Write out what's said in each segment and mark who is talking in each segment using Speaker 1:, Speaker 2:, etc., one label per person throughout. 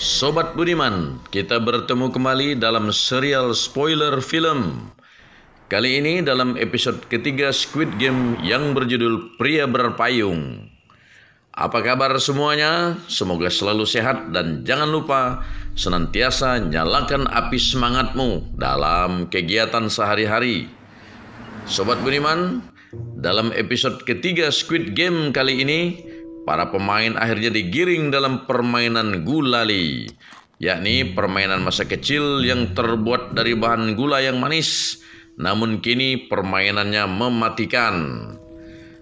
Speaker 1: Sobat Budiman, kita bertemu kembali dalam serial spoiler film. Kali ini dalam episode ketiga Squid Game yang berjudul Pria Berpayung. Apa kabar semuanya? Semoga selalu sehat dan jangan lupa senantiasa nyalakan api semangatmu dalam kegiatan sehari-hari. Sobat Budiman, dalam episode ketiga Squid Game kali ini, para pemain akhirnya digiring dalam permainan gulali, yakni permainan masa kecil yang terbuat dari bahan gula yang manis, namun kini permainannya mematikan.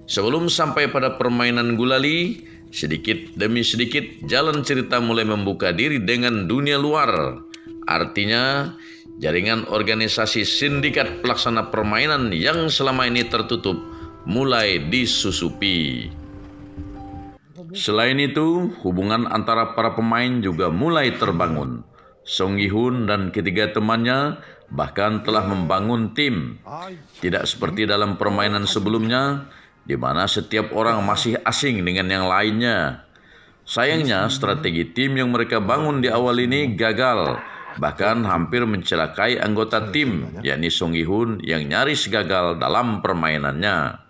Speaker 1: Sebelum sampai pada permainan gulali, sedikit demi sedikit jalan cerita mulai membuka diri dengan dunia luar. Artinya, jaringan organisasi sindikat pelaksana permainan yang selama ini tertutup mulai disusupi. Selain itu, hubungan antara para pemain juga mulai terbangun. Song Gi-hun dan ketiga temannya bahkan telah membangun tim. Tidak seperti dalam permainan sebelumnya, di mana setiap orang masih asing dengan yang lainnya. Sayangnya, strategi tim yang mereka bangun di awal ini gagal, bahkan hampir mencelakai anggota tim, yakni Song Gi-hun yang nyaris gagal dalam permainannya.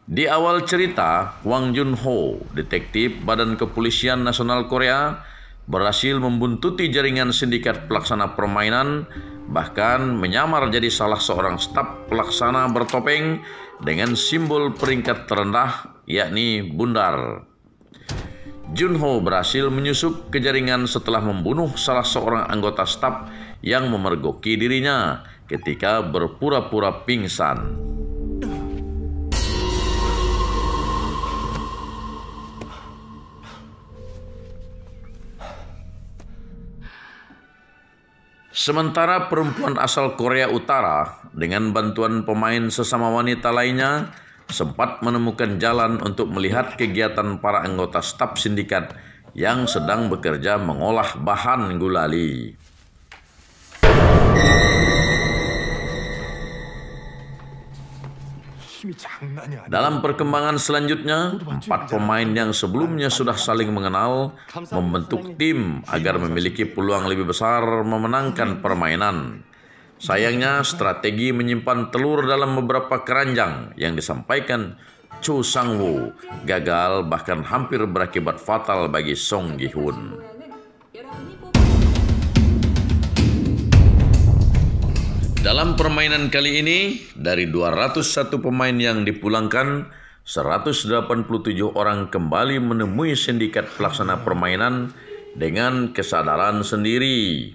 Speaker 1: Di awal cerita, Hwang Jun-ho, detektif Badan Kepolisian Nasional Korea, berhasil membuntuti jaringan sindikat pelaksana permainan, bahkan menyamar jadi salah seorang staf pelaksana bertopeng dengan simbol peringkat terendah, yakni bundar. Jun-ho berhasil menyusup ke jaringan setelah membunuh salah seorang anggota staf yang memergoki dirinya ketika berpura-pura pingsan. Sementara perempuan asal Korea Utara dengan bantuan pemain sesama wanita lainnya sempat menemukan jalan untuk melihat kegiatan para anggota staf sindikat yang sedang bekerja mengolah bahan gulali. Dalam perkembangan selanjutnya, 4 pemain yang sebelumnya sudah saling mengenal membentuk tim agar memiliki peluang lebih besar memenangkan permainan. Sayangnya, strategi menyimpan telur dalam beberapa keranjang yang disampaikan Cho Sang-woo gagal, bahkan hampir berakibat fatal bagi Song Gi-hun. Dalam permainan kali ini, dari 201 pemain yang dipulangkan, 187 orang kembali menemui sindikat pelaksana permainan dengan kesadaran sendiri.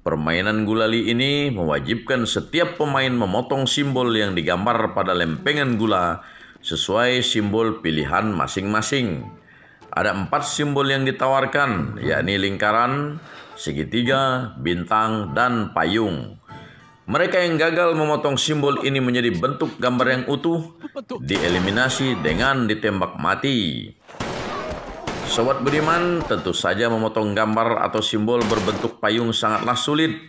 Speaker 1: Permainan gulali ini mewajibkan setiap pemain memotong simbol yang digambar pada lempengan gula sesuai simbol pilihan masing-masing. Ada 4 simbol yang ditawarkan, yakni lingkaran, segitiga, bintang, dan payung. Mereka yang gagal memotong simbol ini menjadi bentuk gambar yang utuh, dieliminasi dengan ditembak mati. Sobat Budiman, tentu saja memotong gambar atau simbol berbentuk payung sangatlah sulit.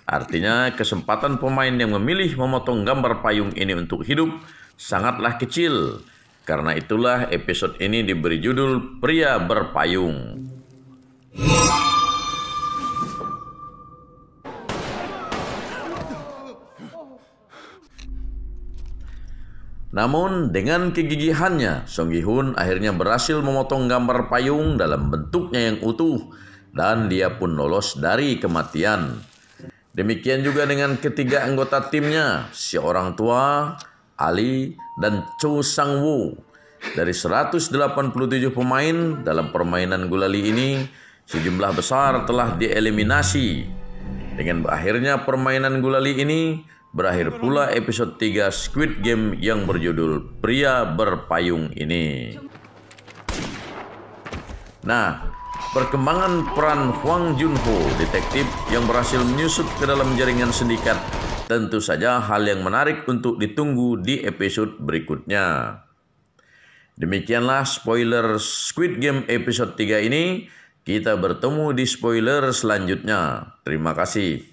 Speaker 1: Artinya, kesempatan pemain yang memilih memotong gambar payung ini untuk hidup sangatlah kecil. Karena itulah episode ini diberi judul Pria Berpayung. Namun dengan kegigihannya, Song Gi-hun akhirnya berhasil memotong gambar payung dalam bentuknya yang utuh dan dia pun lolos dari kematian. Demikian juga dengan ketiga anggota timnya, si orang tua, Ali, dan Cho Sang-woo. Dari 187 pemain dalam permainan gulali ini, sejumlah besar telah dieliminasi. Dengan berakhirnya permainan gulali ini, berakhir pula episode 3 Squid Game yang berjudul Pria Berpayung ini. Nah, perkembangan peran Hwang Jun-ho, detektif yang berhasil menyusup ke dalam jaringan sindikat, tentu saja hal yang menarik untuk ditunggu di episode berikutnya. Demikianlah spoiler Squid Game episode 3 ini. Kita bertemu di spoiler selanjutnya. Terima kasih.